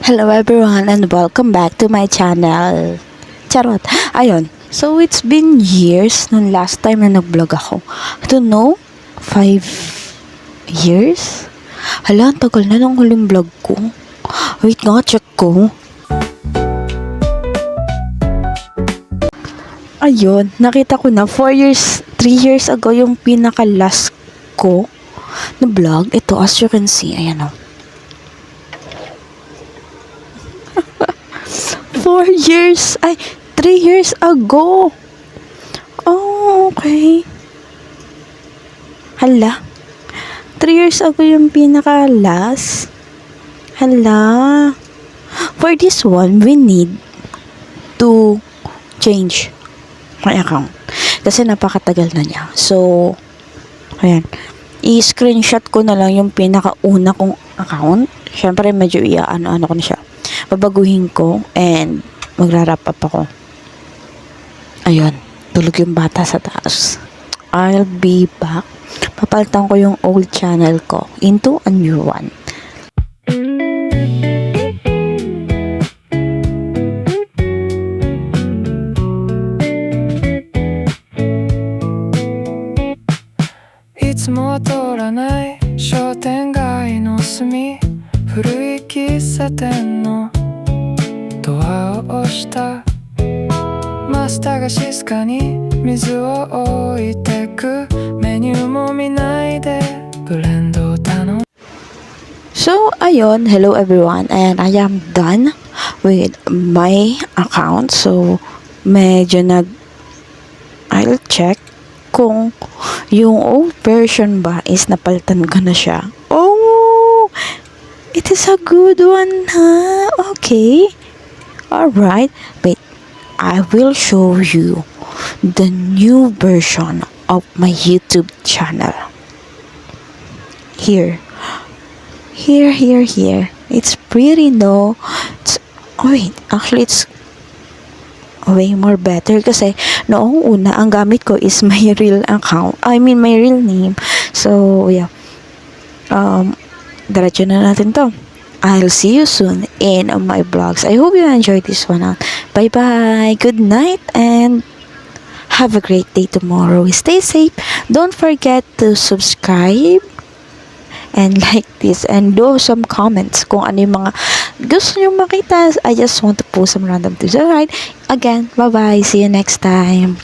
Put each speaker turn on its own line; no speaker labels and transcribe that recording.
Hello everyone and welcome back to my channel. Charot. Ayun. So it's been years nung last time na nag-vlog ako. I don't know, 5 years? Hala, ang tagal na nung huling vlog ko. Wait nga, check ko. Ayun, nakita ko na 3 years ago yung pinaka-last ko na vlog. Ito, as you can see, ayan o. 3 years ago. Oh, okay. Hala. 3 years ago yung pinaka-last. Hala. For this one, we need to change my account. Kasi napakatagal na niya. So, ayan. I-screenshot ko na lang yung pinaka-una kong account. Siyempre, medyo ano ko na siya. Babaguhin ko and magra-wrap up ako. Ayun, tulog yung bata sa taas. I'll be back. Papalitan ko yung old channel ko into a new one.
Itsumo watora nai shoutengai no sumi furui kissaten no doaを押したマスターが静かに水を置いてくメニューも見ないでブレンドを頼む
So, ayun, hello everyone, and I am done with my account. So, medyo I'll check kung yung old version ba is napalitan ko na siya. Oh, it is a good one, ha? Okay. Alright, wait, I will show you the new version of my YouTube channel. Here. It's pretty, no? Actually, it's way more better kasi noong una, ang gamit ko is my real account. I mean, my real name. So, yeah. Diretso na natin to. I'll see you soon in my vlogs. I hope you enjoyed this one out. Bye-bye. Good night and have a great day tomorrow. Stay safe. Don't forget to subscribe and like this and do some comments kung ano yung mga gusto nyo makita. I just want to post some random things. Alright. Again, bye-bye. See you next time.